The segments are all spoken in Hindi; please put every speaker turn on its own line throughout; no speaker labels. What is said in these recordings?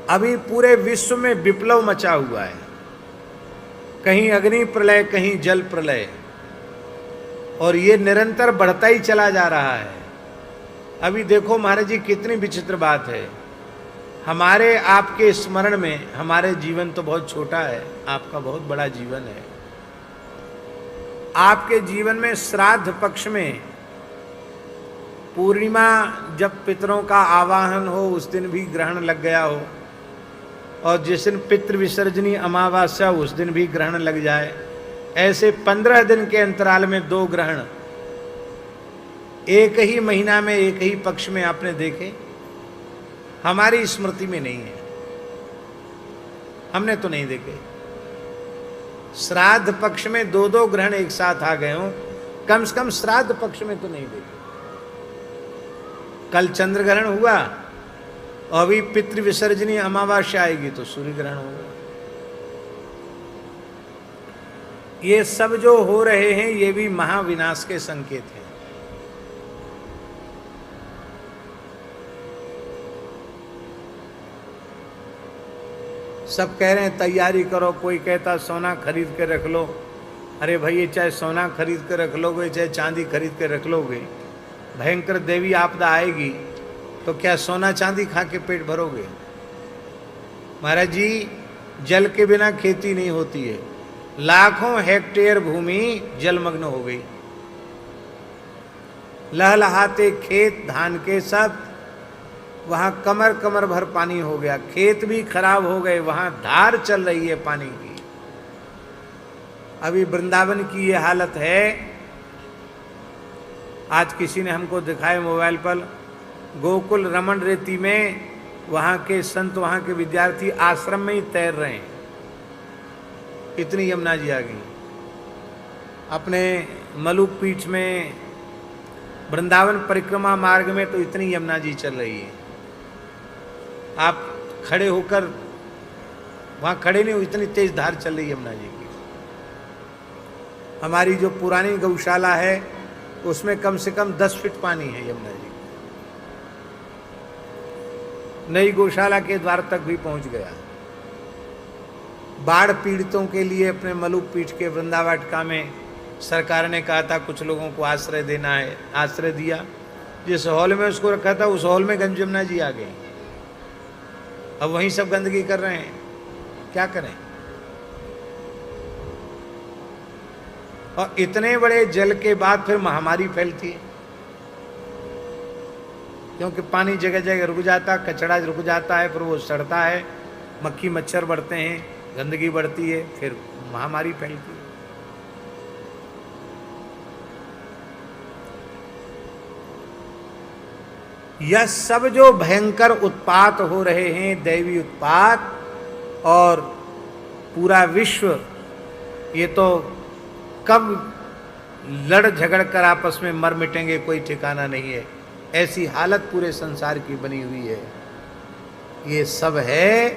अभी पूरे विश्व में विप्लव मचा हुआ है, कहीं अग्नि प्रलय, कहीं जल प्रलय, और ये निरंतर बढ़ता ही चला जा रहा है। अभी देखो महाराज जी, कितनी विचित्र बात है। हमारे आपके स्मरण में हमारे जीवन तो बहुत छोटा है, आपका बहुत बड़ा जीवन है। आपके जीवन में श्राद्ध पक्ष में पूर्णिमा जब पितरों का आवाहन हो उस दिन भी ग्रहण लग गया हो, और जिस दिन पितृ विसर्जनी अमावस्या उस दिन भी ग्रहण लग जाए, ऐसे 15 दिन के अंतराल में 2 ग्रहण एक ही महीना में एक ही पक्ष में आपने देखे? हमारी स्मृति में नहीं है, हमने तो नहीं देखे। श्राद्ध पक्ष में 2-2 ग्रहण एक साथ आ गए हों, कम से कम श्राद्ध पक्ष में तो नहीं देखे। कल चंद्र ग्रहण हुआ और अभी पितृ विसर्जनी अमावस्या आएगी तो सूर्य ग्रहण होगा। ये सब जो हो रहे हैं ये भी महाविनाश के संकेत हैं। सब कह रहे हैं तैयारी करो, कोई कहता सोना खरीद के रख लो। अरे भाई, चाहे सोना खरीद के रख लोगे चाहे चांदी खरीद के रख लोगे, भयंकर देवी आपदा आएगी तो क्या सोना चांदी खा के पेट भरोगे? महाराज जी, जल के बिना खेती नहीं होती है। लाखों हेक्टेयर भूमि जलमग्न हो गई, लहलहाते खेत धान के सब, वहां कमर कमर भर पानी हो गया, खेत भी खराब हो गए, वहां धार चल रही है पानी की। अभी वृंदावन की ये हालत है। आज किसी ने हमको दिखाया मोबाइल पर, गोकुल रमन रेती में वहां के संत, वहां के विद्यार्थी आश्रम में ही तैर रहे हैं, इतनी यमुना जी आ गई। अपने मलुक पीठ में वृंदावन परिक्रमा मार्ग में तो इतनी यमुना जी चल रही है, आप खड़े होकर वहां खड़े नहीं हो, इतनी तेज धार चल रही है यमुना जी की। हमारी जो पुरानी गौशाला है उसमें कम से कम 10 फीट पानी है यमुना जी। नई गौशाला के द्वार तक भी पहुंच गया। बाढ़ पीड़ितों के लिए अपने मलुक पीठ के वृंदावाटिका में सरकार ने कहा था कुछ लोगों को आश्रय देना है, आश्रय दिया। जिस हॉल में उसको रखा था उस हॉल में गंज यमुना जी आ गई। अब वहीं सब गंदगी कर रहे हैं, क्या करें? और इतने बड़े जल के बाद फिर महामारी फैलती है, क्योंकि पानी जगह जगह रुक जाता, कचरा रुक जाता है, फिर वो सड़ता है, मक्खी मच्छर बढ़ते हैं, गंदगी बढ़ती है, फिर महामारी फैलती है। यह सब जो भयंकर उत्पात हो रहे हैं, दैवी उत्पात, और पूरा विश्व, ये तो कब लड़ झगड़ कर आपस में मर मिटेंगे कोई ठिकाना नहीं है। ऐसी हालत पूरे संसार की बनी हुई है। ये सब है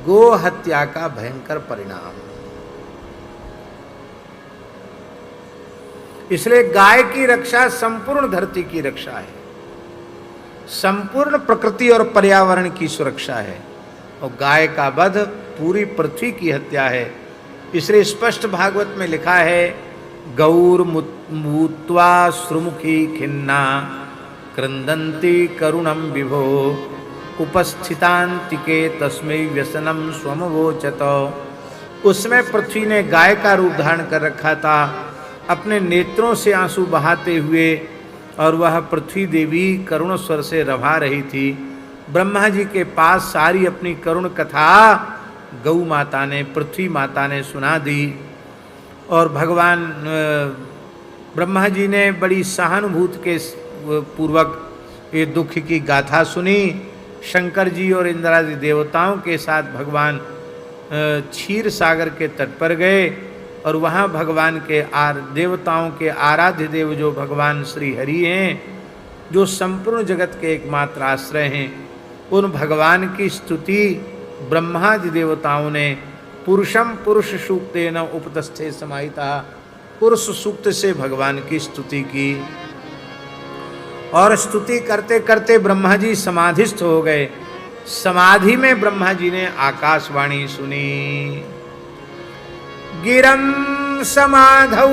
गो हत्या का भयंकर परिणाम। इसलिए गाय की रक्षा संपूर्ण धरती की रक्षा है, संपूर्ण प्रकृति और पर्यावरण की सुरक्षा है, और गाय का वध पूरी पृथ्वी की हत्या है। इसलिए स्पष्ट भागवत में लिखा है, गौर मूत्वा श्रुमुखी खिन्ना क्रंदन्ति करुणम विभो उपस्थितांतिके तस्मै व्यसनम स्वमवोचत। उसमें पृथ्वी ने गाय का रूप धारण कर रखा था, अपने नेत्रों से आंसू बहाते हुए, और वह पृथ्वी देवी करुण स्वर से रभा रही थी। ब्रह्मा जी के पास सारी अपनी करुण कथा गौ माता ने, पृथ्वी माता ने सुना दी, और भगवान ब्रह्मा जी ने बड़ी सहानुभूति के पूर्वक ये दुख की गाथा सुनी। शंकर जी और इंद्रादि देवताओं के साथ भगवान क्षीर सागर के तट पर गए, और वहाँ भगवान के देवताओं के आराध्य देव जो भगवान श्री हरि हैं, जो संपूर्ण जगत के एकमात्र आश्रय हैं, उन भगवान की स्तुति ब्रह्मादि देवताओं ने पुरुषम पुरुष सूक्तेन उपतस्थे समाहिता, पुरुष सूक्त से भगवान की स्तुति की। और स्तुति करते करते ब्रह्मा जी समाधिस्थ हो गए। समाधि में ब्रह्मा जी ने आकाशवाणी सुनी। गिरं समाधौ